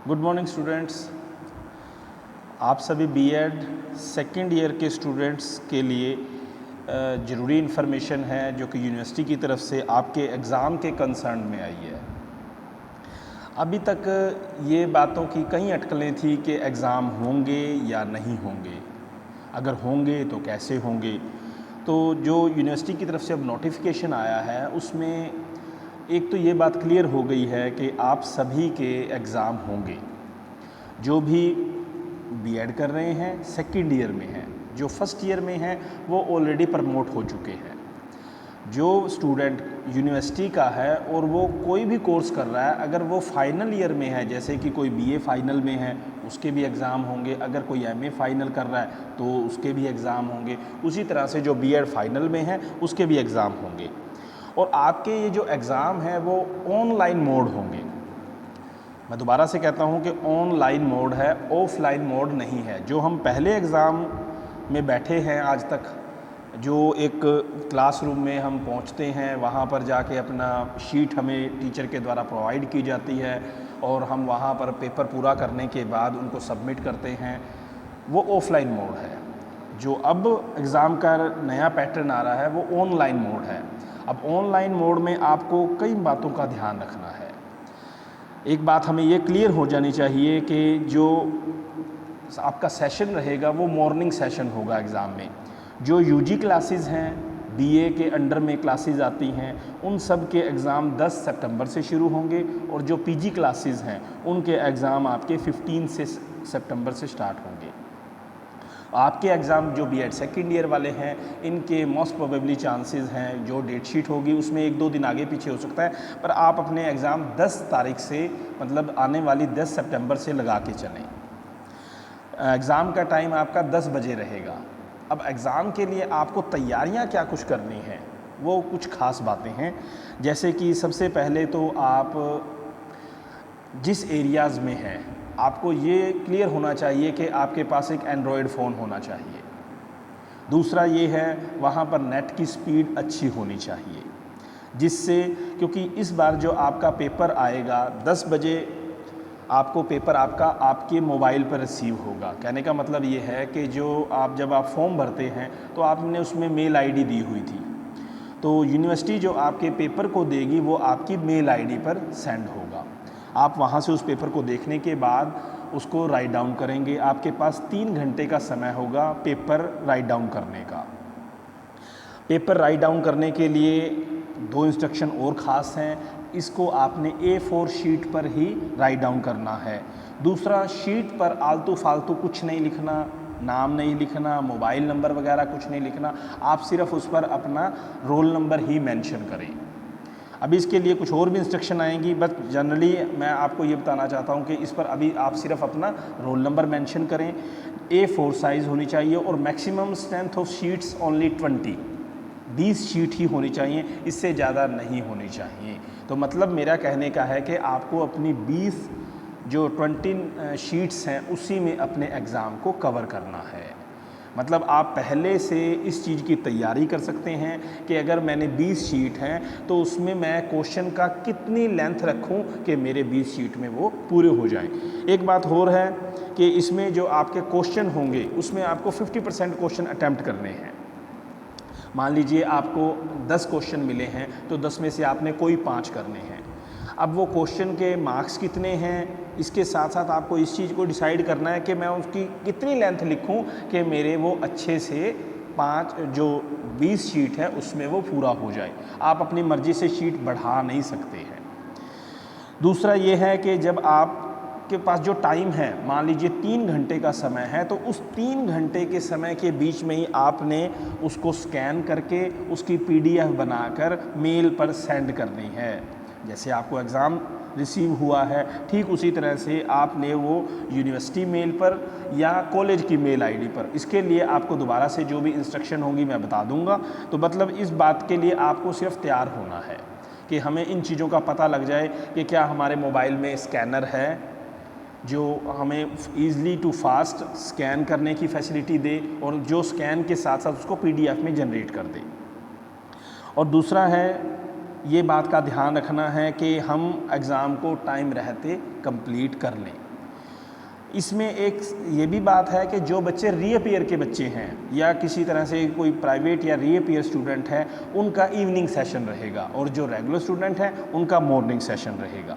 Good morning students. आप सभी BEd second year के स्टूडेंट्स के लिए ज़रूरी इन्फॉर्मेशन है जो कि यूनिवर्सिटी की तरफ से आपके एग्ज़ाम के कंसर्न में आई है। अभी तक ये बातों की कई अटकलें थी कि एग्ज़ाम होंगे या नहीं होंगे, अगर होंगे तो कैसे होंगे। तो जो यूनिवर्सिटी की तरफ से अब नोटिफिकेशन आया है उसमें एक तो ये बात क्लियर हो गई है कि आप सभी के एग्ज़ाम होंगे। जो भी बीएड कर रहे हैं सेकेंड ईयर में हैं, जो फर्स्ट ईयर में हैं वो ऑलरेडी प्रमोट हो चुके हैं। जो स्टूडेंट यूनिवर्सिटी का है और वो कोई भी कोर्स कर रहा है, अगर वो फाइनल ईयर में है, जैसे कि कोई बीए फाइनल में है उसके भी एग्ज़ाम होंगे, अगर कोई एमए फाइनल कर रहा है तो उसके भी एग्ज़ाम होंगे, उसी तरह से जो बीएड फाइनल में है उसके भी एग्ज़ाम होंगे। और आपके ये जो एग्ज़ाम है वो ऑनलाइन मोड होंगे। मैं दोबारा से कहता हूँ कि ऑनलाइन मोड है, ऑफलाइन मोड नहीं है। जो हम पहले एग्ज़ाम में बैठे हैं आज तक, जो एक क्लासरूम में हम पहुँचते हैं, वहाँ पर जाके अपना शीट हमें टीचर के द्वारा प्रोवाइड की जाती है और हम वहाँ पर पेपर पूरा करने के बाद उनको सबमिट करते हैं, वो ऑफलाइन मोड है। जो अब एग्ज़ाम का नया पैटर्न आ रहा है वो ऑनलाइन मोड है। अब ऑनलाइन मोड में आपको कई बातों का ध्यान रखना है। एक बात हमें ये क्लियर हो जानी चाहिए कि जो आपका सेशन रहेगा वो मॉर्निंग सेशन होगा एग्ज़ाम में। जो यूजी क्लासेस हैं, बीए के अंडर में क्लासेस आती हैं, उन सब के एग्ज़ाम 10 सितंबर से शुरू होंगे और जो पीजी क्लासेस हैं उनके एग्ज़ाम आपके 15 सितंबर से स्टार्ट होंगे। आपके एग्ज़ाम जो बीएड सेकेंड ईयर वाले हैं इनके मोस्ट प्रोबेबली चांसेस हैं, जो डेट शीट होगी उसमें 1-2 दिन आगे पीछे हो सकता है, पर आप अपने एग्ज़ाम 10 तारीख से, मतलब आने वाली 10 सितंबर से लगा के चलें। एग्ज़ाम का टाइम आपका 10 बजे रहेगा। अब एग्ज़ाम के लिए आपको तैयारियां क्या कुछ करनी हैं, वो कुछ ख़ास बातें हैं। जैसे कि सबसे पहले तो आप जिस एरियाज़ में हैं आपको ये क्लियर होना चाहिए कि आपके पास एक एंड्रॉयड फ़ोन होना चाहिए। दूसरा ये है वहाँ पर नेट की स्पीड अच्छी होनी चाहिए, जिससे, क्योंकि इस बार जो आपका पेपर आएगा 10 बजे आपको पेपर आपका आपके मोबाइल पर रिसीव होगा। कहने का मतलब ये है कि जो जब आप फॉर्म भरते हैं तो आपने उसमें मेल आईडी दी हुई थी, तो यूनिवर्सिटी जो आपके पेपर को देगी वो आपकी मेल आईडी पर सेंड होगा। आप वहाँ से उस पेपर को देखने के बाद उसको राइट डाउन करेंगे। आपके पास 3 घंटे का समय होगा पेपर राइट डाउन करने का। पेपर राइट डाउन करने के लिए 2 इंस्ट्रक्शन और ख़ास हैं। इसको आपने A4 शीट पर ही राइट डाउन करना है। दूसरा, शीट पर आलतू फालतू कुछ नहीं लिखना, नाम नहीं लिखना, मोबाइल नंबर वगैरह कुछ नहीं लिखना। आप सिर्फ उस पर अपना रोल नंबर ही मेंशन करें। अभी इसके लिए कुछ और भी इंस्ट्रक्शन आएंगी, बट जनरली मैं आपको ये बताना चाहता हूँ कि इस पर अभी आप सिर्फ अपना रोल नंबर मेंशन करें। A4 साइज़ होनी चाहिए और maximum strength of sheets only 20 sheet ही होनी चाहिए, इससे ज़्यादा नहीं होनी चाहिए। तो मतलब मेरा कहने का है कि आपको अपनी 20 शीट्स हैं उसी में अपने एग्ज़ाम को कवर करना है। मतलब आप पहले से इस चीज़ की तैयारी कर सकते हैं कि अगर मैंने 20 शीट हैं तो उसमें मैं क्वेश्चन का कितनी लेंथ रखूं कि मेरे 20 शीट में वो पूरे हो जाएं। एक बात और है कि इसमें जो आपके क्वेश्चन होंगे उसमें आपको 50% क्वेश्चन अटैम्प्ट करने हैं। मान लीजिए आपको 10 क्वेश्चन मिले हैं तो 10 में से आपने कोई 5 करने हैं। अब वो क्वेश्चन के मार्क्स कितने हैं, इसके साथ साथ आपको इस चीज़ को डिसाइड करना है कि मैं उसकी कितनी लेंथ लिखूं कि मेरे वो अच्छे से 5 जो 20 शीट है उसमें वो पूरा हो जाए। आप अपनी मर्ज़ी से शीट बढ़ा नहीं सकते हैं। दूसरा ये है कि जब आपके पास जो टाइम है, मान लीजिए 3 घंटे का समय है, तो उस 3 घंटे के समय के बीच में ही आपने उसको स्कैन करके उसकी PDF बनाकर मेल पर सेंड करनी है। जैसे आपको एग्ज़ाम रिसीव हुआ है ठीक उसी तरह से आपने वो यूनिवर्सिटी मेल पर या कॉलेज की मेल आईडी पर, इसके लिए आपको दोबारा से जो भी इंस्ट्रक्शन होंगी मैं बता दूंगा। तो मतलब इस बात के लिए आपको सिर्फ तैयार होना है कि हमें इन चीज़ों का पता लग जाए कि क्या हमारे मोबाइल में स्कैनर है जो हमें ईज़िली टू फास्ट स्कैन करने की फैसिलिटी दे और जो स्कैन के साथ साथ उसको PDF में जनरेट कर दे। और दूसरा है, ये बात का ध्यान रखना है कि हम एग्ज़ाम को टाइम रहते कंप्लीट कर लें। इसमें एक ये भी बात है कि जो बच्चे रीअपीयर के बच्चे हैं या किसी तरह से कोई प्राइवेट या रीअपीयर स्टूडेंट है, उनका इवनिंग सेशन रहेगा और जो रेगुलर स्टूडेंट हैं उनका मॉर्निंग सेशन रहेगा।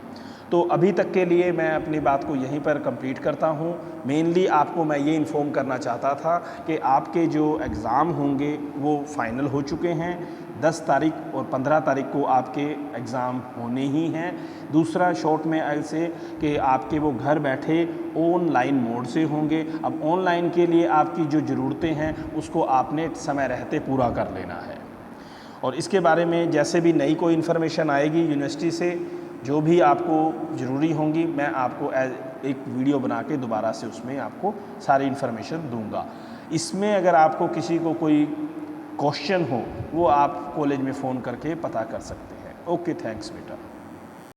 तो अभी तक के लिए मैं अपनी बात को यहीं पर कंप्लीट करता हूँ। मेनली आपको मैं ये इन्फॉर्म करना चाहता था कि आपके जो एग्ज़ाम होंगे वो फाइनल हो चुके हैं। 10 तारीख और 15 तारीख को आपके एग्ज़ाम होने ही हैं। दूसरा शॉर्ट में ऐसे कि आपके वो घर बैठे ऑनलाइन मोड से होंगे। अब ऑनलाइन के लिए आपकी जो ज़रूरतें हैं उसको आपने समय रहते पूरा कर लेना है। और इसके बारे में जैसे भी नई कोई इन्फॉर्मेशन आएगी यूनिवर्सिटी से, जो भी आपको ज़रूरी होंगी, मैं आपको एक वीडियो बना के दोबारा से उसमें आपको सारी इन्फॉर्मेशन दूंगा। इसमें अगर आपको किसी को कोई क्वेश्चन हो वो आप कॉलेज में फ़ोन करके पता कर सकते हैं। ओके, थैंक्स बेटा।